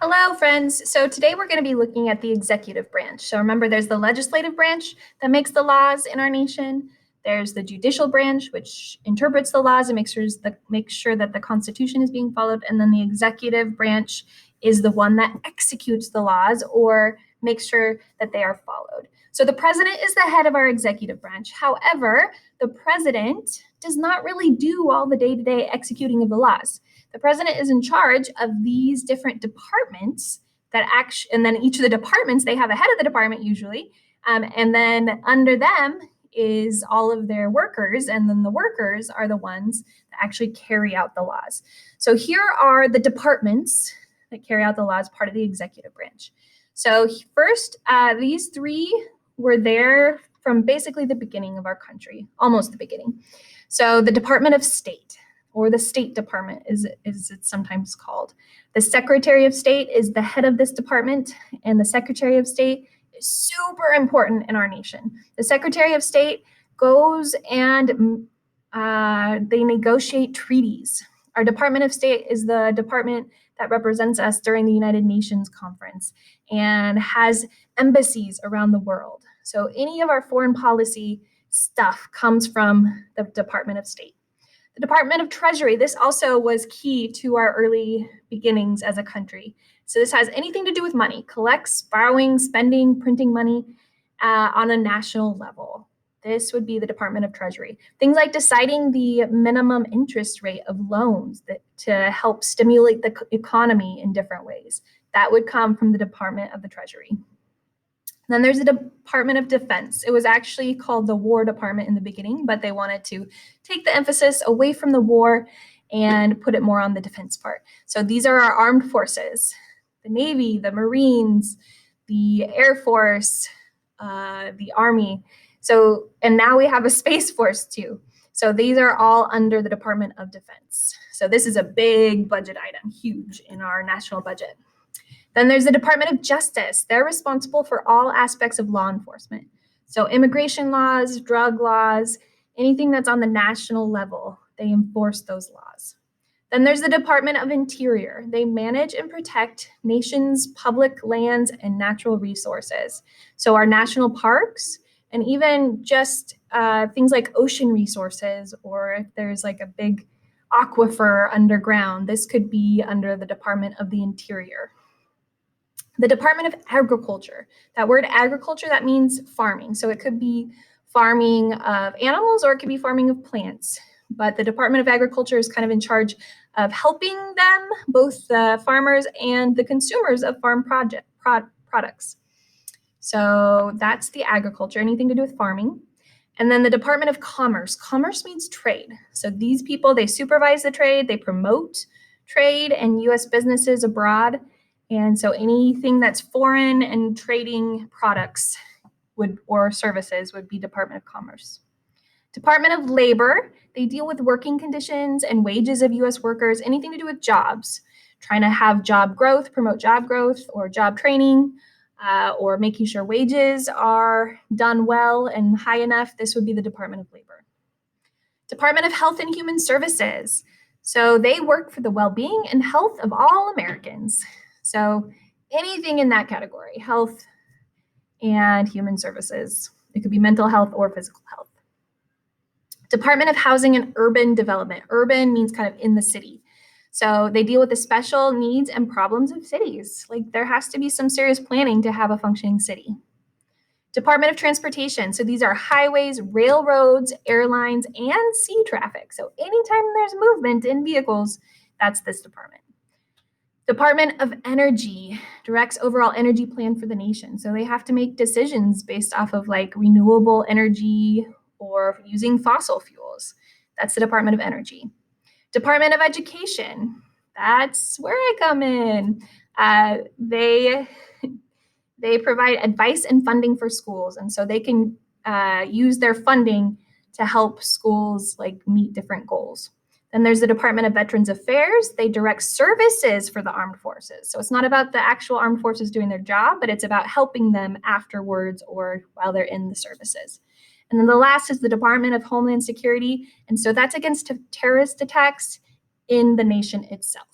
Hello, friends. So today we're going to be looking at the executive branch. So remember, there's the legislative branch that makes the laws in our nation. There's the judicial branch, which interprets the laws and makes sure that the Constitution is being followed. And then the executive branch is the one that executes the laws or makes sure that they are followed. So the president is the head of our executive branch. However, the president does not really do all the day-to-day executing of the laws. The president is in charge of these different departments and then each of the departments, they have a head of the department usually, and then under them is all of their workers, and then the workers are the ones that actually carry out the laws. So here are the departments that carry out the laws, part of the executive branch. So first, these three were there from basically the beginning of our country, almost the beginning. So the Department of State, or the State Department is it's sometimes called. The Secretary of State is the head of this department, and the Secretary of State is super important in our nation. The Secretary of State goes and they negotiate treaties. Our Department of State is the department that represents us during the United Nations Conference and has embassies around the world. So any of our foreign policy stuff comes from the Department of State. The Department of Treasury, this also was key to our early beginnings as a country. So this has anything to do with money, collects, borrowing, spending, printing money on a national level. This would be the Department of Treasury. Things like deciding the minimum interest rate of loans to help stimulate the economy in different ways. That would come from the Department of the Treasury. Then there's the Department of Defense. It was actually called the War Department in the beginning, but they wanted to take the emphasis away from the war and put it more on the defense part. So these are our armed forces: the Navy, the Marines, the Air Force, the Army. And now we have a Space Force too. So these are all under the Department of Defense. So this is a big budget item, huge in our national budget. Then there's the Department of Justice. They're responsible for all aspects of law enforcement. So immigration laws, drug laws, anything that's on the national level, they enforce those laws. Then there's the Department of Interior. They manage and protect nation's public lands and natural resources. So our national parks, and even just things like ocean resources, or if there's like a big aquifer underground, this could be under the Department of the Interior. The Department of Agriculture. That word agriculture, that means farming. So it could be farming of animals or it could be farming of plants. But the Department of Agriculture is kind of in charge of helping them, both the farmers and the consumers of farm products. So that's the agriculture, anything to do with farming. And then the Department of Commerce. Commerce means trade. So these people, they supervise the trade, they promote trade and U.S. businesses abroad. And so anything that's foreign and trading products or services would be Department of Commerce. Department of Labor, they deal with working conditions and wages of U.S. workers, anything to do with jobs, trying to have job growth, promote job growth or job training, or making sure wages are done well and high enough. This would be the Department of Labor. Department of Health and Human Services. So they work for the well-being and health of all Americans. So anything in that category, health and human services. It could be mental health or physical health. Department of Housing and Urban Development. Urban means kind of in the city. So they deal with the special needs and problems of cities. Like there has to be some serious planning to have a functioning city. Department of Transportation. So these are highways, railroads, airlines, and sea traffic. So anytime there's movement in vehicles, that's this department. Department of Energy directs overall energy plan for the nation. So they have to make decisions based off of like renewable energy or using fossil fuels. That's the Department of Energy. Department of Education. That's where I come in. They provide advice and funding for schools. And so they can use their funding to help schools like meet different goals. Then there's the Department of Veterans Affairs. They direct services for the armed forces. So it's not about the actual armed forces doing their job, but it's about helping them afterwards or while they're in the services. And then the last is the Department of Homeland Security. And so that's against terrorist attacks in the nation itself.